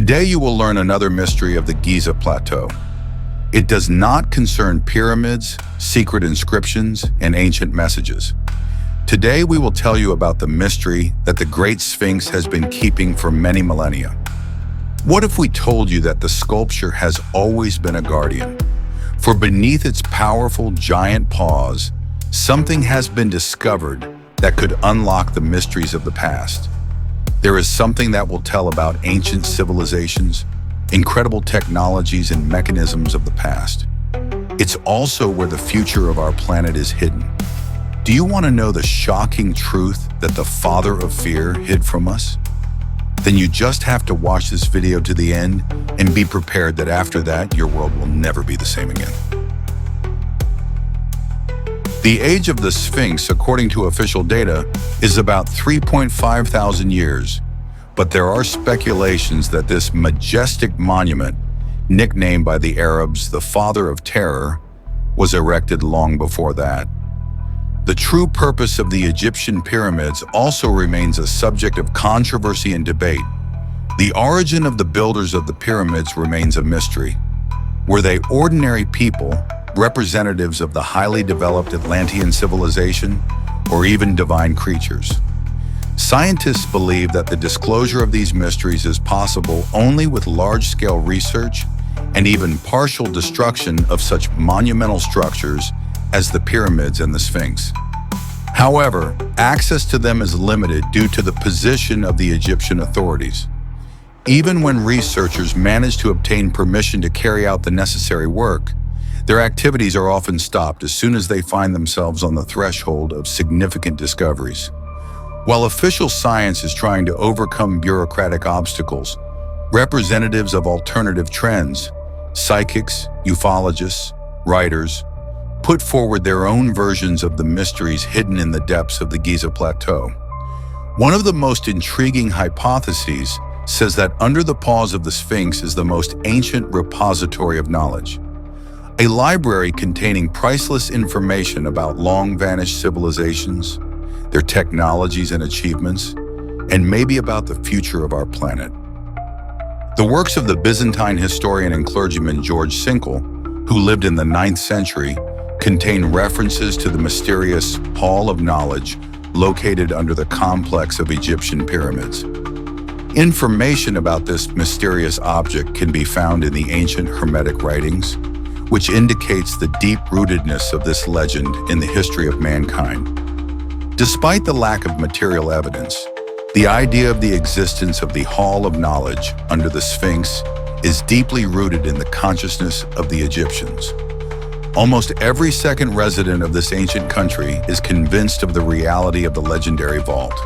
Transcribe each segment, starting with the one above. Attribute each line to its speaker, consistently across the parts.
Speaker 1: Today you will learn another mystery of the Giza plateau. It does not concern pyramids, secret inscriptions, and ancient messages. Today we will tell you about the mystery that the Great Sphinx has been keeping for many millennia. What if we told you that the sculpture has always been a guardian? For beneath its powerful giant paws, something has been discovered that could unlock the mysteries of the past. There is something that will tell about ancient civilizations, incredible technologies and mechanisms of the past. It's also where the future of our planet is hidden. Do you want to know the shocking truth that the father of fear hid from us? Then you just have to watch this video to the end and be prepared that after that, your world will never be the same again. The age of the Sphinx, according to official data, is about 3.5 thousand years, but there are speculations that this majestic monument, nicknamed by the Arabs the Father of Terror, was erected long before that. The true purpose of the Egyptian pyramids also remains a subject of controversy and debate. The origin of the builders of the pyramids remains a mystery. Were they ordinary people, representatives of the highly developed Atlantean civilization, or even divine creatures? Scientists believe that the disclosure of these mysteries is possible only with large-scale research and even partial destruction of such monumental structures as the pyramids and the Sphinx. However, access to them is limited due to the position of the Egyptian authorities. Even when researchers manage to obtain permission to carry out the necessary work, their activities are often stopped as soon as they find themselves on the threshold of significant discoveries. While official science is trying to overcome bureaucratic obstacles, representatives of alternative trends, psychics, ufologists, writers, put forward their own versions of the mysteries hidden in the depths of the Giza plateau. One of the most intriguing hypotheses says that under the paws of the Sphinx is the most ancient repository of knowledge. A library containing priceless information about long-vanished civilizations, their technologies and achievements, and maybe about the future of our planet. The works of the Byzantine historian and clergyman George Sinkle, who lived in the 9th century, contain references to the mysterious Hall of Knowledge located under the complex of Egyptian pyramids. Information about this mysterious object can be found in the ancient Hermetic writings, which indicates the deep-rootedness of this legend in the history of mankind. Despite the lack of material evidence, the idea of the existence of the Hall of Knowledge under the Sphinx is deeply rooted in the consciousness of the Egyptians. Almost every second resident of this ancient country is convinced of the reality of the legendary vault.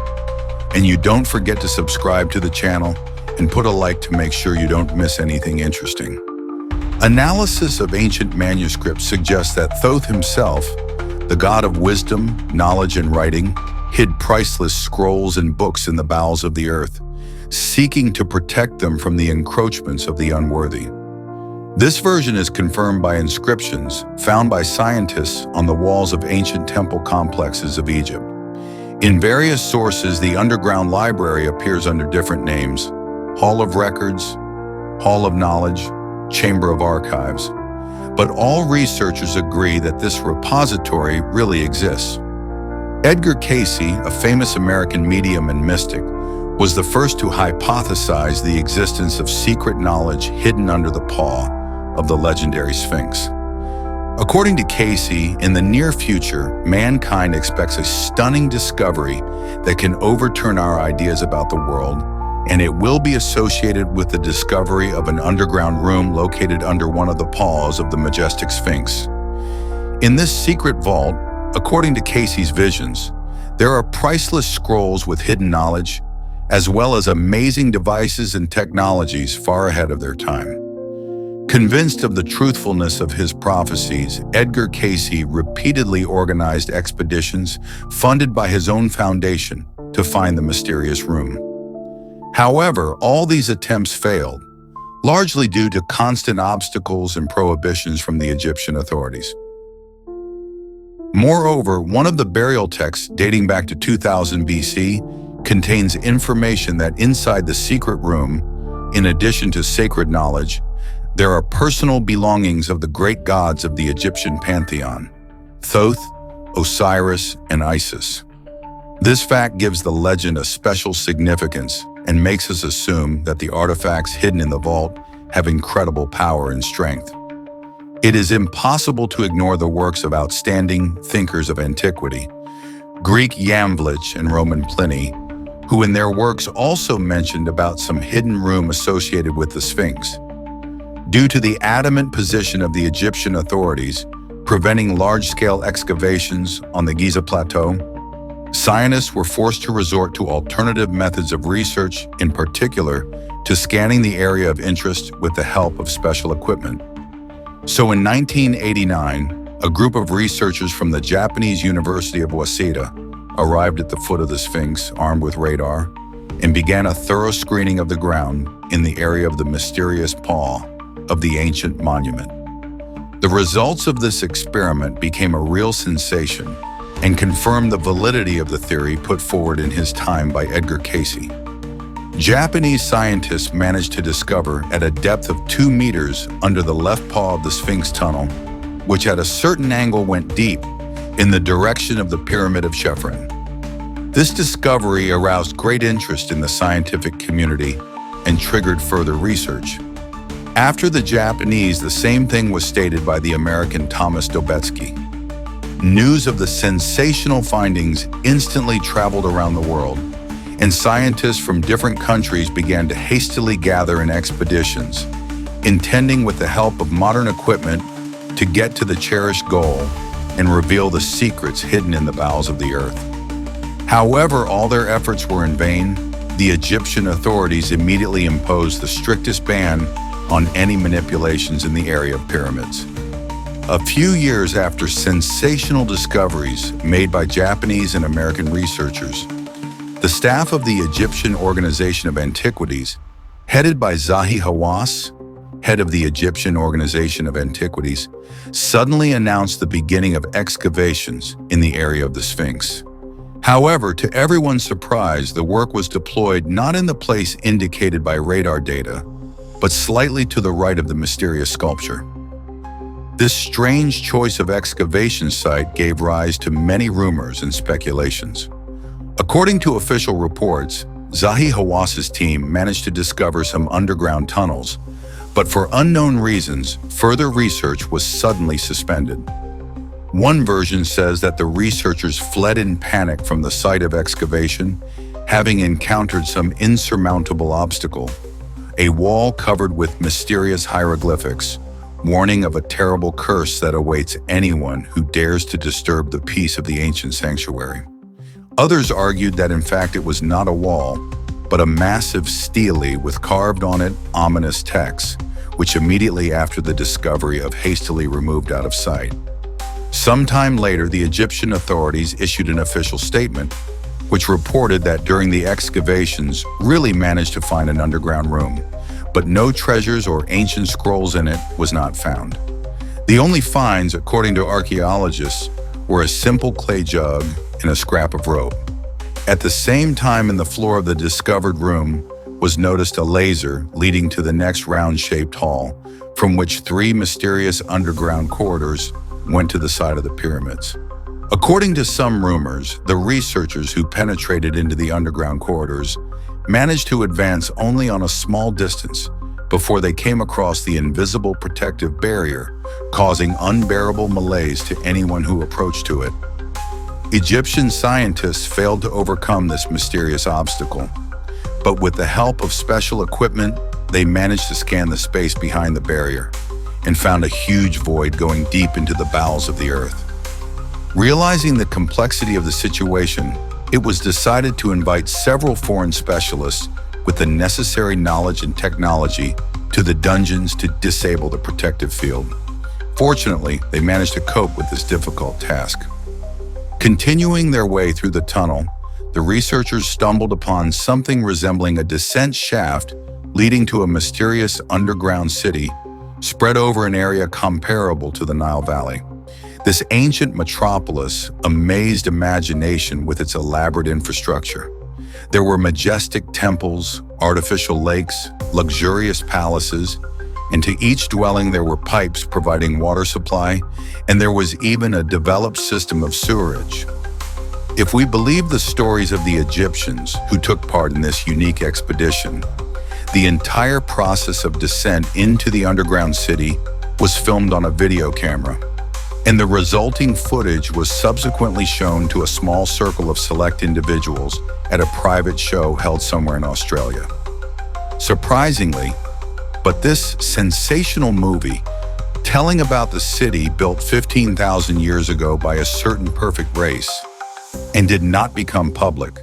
Speaker 1: And you don't forget to subscribe to the channel and put a like to make sure you don't miss anything interesting. Analysis of ancient manuscripts suggests that Thoth himself, the god of wisdom, knowledge, and writing, hid priceless scrolls and books in the bowels of the earth, seeking to protect them from the encroachments of the unworthy. This version is confirmed by inscriptions found by scientists on the walls of ancient temple complexes of Egypt. In various sources, the underground library appears under different names: Hall of Records, Hall of Knowledge, Chamber of Archives. But all researchers agree that this repository really exists. Edgar Cayce, a famous American medium and mystic, was the first to hypothesize the existence of secret knowledge hidden under the paw of the legendary Sphinx. According to Cayce, in the near future, mankind expects a stunning discovery that can overturn our ideas about the world, and it will be associated with the discovery of an underground room located under one of the paws of the majestic Sphinx. In this secret vault, according to Cayce's visions, there are priceless scrolls with hidden knowledge, as well as amazing devices and technologies far ahead of their time. Convinced of the truthfulness of his prophecies, Edgar Cayce repeatedly organized expeditions funded by his own foundation to find the mysterious room. However, all these attempts failed, largely due to constant obstacles and prohibitions from the Egyptian authorities. Moreover, one of the burial texts dating back to 2000 BC contains information that inside the secret room, in addition to sacred knowledge, there are personal belongings of the great gods of the Egyptian pantheon: Thoth, Osiris, and Isis. This fact gives the legend a special significance and makes us assume that the artifacts hidden in the vault have incredible power and strength. It is impossible to ignore the works of outstanding thinkers of antiquity, Greek Yamvlich and Roman Pliny, who in their works also mentioned about some hidden room associated with the Sphinx. Due to the adamant position of the Egyptian authorities preventing large-scale excavations on the Giza plateau, scientists were forced to resort to alternative methods of research, in particular to scanning the area of interest with the help of special equipment. So in 1989, a group of researchers from the Japanese University of Waseda arrived at the foot of the Sphinx armed with radar and began a thorough screening of the ground in the area of the mysterious paw of the ancient monument. The results of this experiment became a real sensation and confirmed the validity of the theory put forward in his time by Edgar Cayce. Japanese scientists managed to discover at a depth of 2 meters under the left paw of the Sphinx tunnel, which at a certain angle went deep in the direction of the Pyramid of Chephren. This discovery aroused great interest in the scientific community and triggered further research. After the Japanese, the same thing was stated by the American Thomas Dobetsky. News of the sensational findings instantly traveled around the world, and scientists from different countries began to hastily gather in expeditions, intending with the help of modern equipment to get to the cherished goal and reveal the secrets hidden in the bowels of the earth. However, all their efforts were in vain. The Egyptian authorities immediately imposed the strictest ban on any manipulations in the area of pyramids. A few years after sensational discoveries made by Japanese and American researchers, the staff of the Egyptian Organization of Antiquities, headed by Zahi Hawass, head of the Egyptian Organization of Antiquities, suddenly announced the beginning of excavations in the area of the Sphinx. However, to everyone's surprise, the work was deployed not in the place indicated by radar data, but slightly to the right of the mysterious sculpture. This strange choice of excavation site gave rise to many rumors and speculations. According to official reports, Zahi Hawass's team managed to discover some underground tunnels, but for unknown reasons, further research was suddenly suspended. One version says that the researchers fled in panic from the site of excavation, having encountered some insurmountable obstacle, a wall covered with mysterious hieroglyphics, warning of a terrible curse that awaits anyone who dares to disturb the peace of the ancient sanctuary. Others argued that in fact it was not a wall, but a massive stele with carved on it ominous text, which immediately after the discovery of hastily removed out of sight. Sometime later, the Egyptian authorities issued an official statement, which reported that during the excavations really managed to find an underground room, but no treasures or ancient scrolls in it was not found. The only finds, according to archaeologists, were a simple clay jug and a scrap of rope. At the same time, in the floor of the discovered room was noticed a laser leading to the next round-shaped hall, from which 3 mysterious underground corridors went to the side of the pyramids. According to some rumors, the researchers who penetrated into the underground corridors managed to advance only on a small distance before they came across the invisible protective barrier, causing unbearable malaise to anyone who approached to it. Egyptian scientists failed to overcome this mysterious obstacle, but with the help of special equipment, they managed to scan the space behind the barrier and found a huge void going deep into the bowels of the earth. Realizing the complexity of the situation, it was decided to invite several foreign specialists with the necessary knowledge and technology to the dungeons to disable the protective field. Fortunately, they managed to cope with this difficult task. Continuing their way through the tunnel, the researchers stumbled upon something resembling a descent shaft leading to a mysterious underground city spread over an area comparable to the Nile Valley. This ancient metropolis amazed imagination with its elaborate infrastructure. There were majestic temples, artificial lakes, luxurious palaces, and to each dwelling there were pipes providing water supply, and there was even a developed system of sewerage. If we believe the stories of the Egyptians who took part in this unique expedition, the entire process of descent into the underground city was filmed on a video camera, and the resulting footage was subsequently shown to a small circle of select individuals at a private show held somewhere in Australia. Surprisingly, but this sensational movie, telling about the city built 15,000 years ago by a certain perfect race, and did not become public.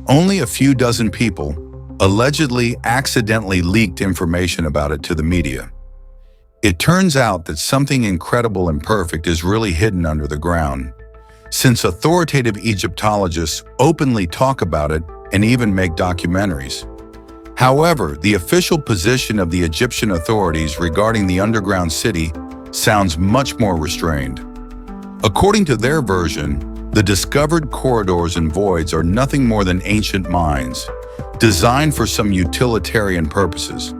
Speaker 1: Only a few dozen people allegedly accidentally leaked information about it to the media. It turns out that something incredible and perfect is really hidden under the ground, since authoritative Egyptologists openly talk about it and even make documentaries. However, the official position of the Egyptian authorities regarding the underground city sounds much more restrained. According to their version, the discovered corridors and voids are nothing more than ancient mines, designed for some utilitarian purposes.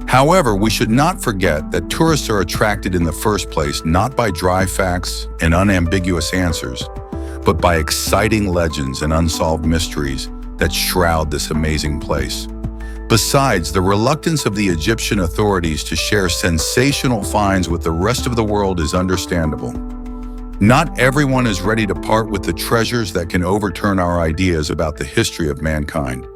Speaker 1: However, we should not forget that tourists are attracted in the first place not by dry facts and unambiguous answers, but by exciting legends and unsolved mysteries that shroud this amazing place. Besides, the reluctance of the Egyptian authorities to share sensational finds with the rest of the world is understandable. Not everyone is ready to part with the treasures that can overturn our ideas about the history of mankind.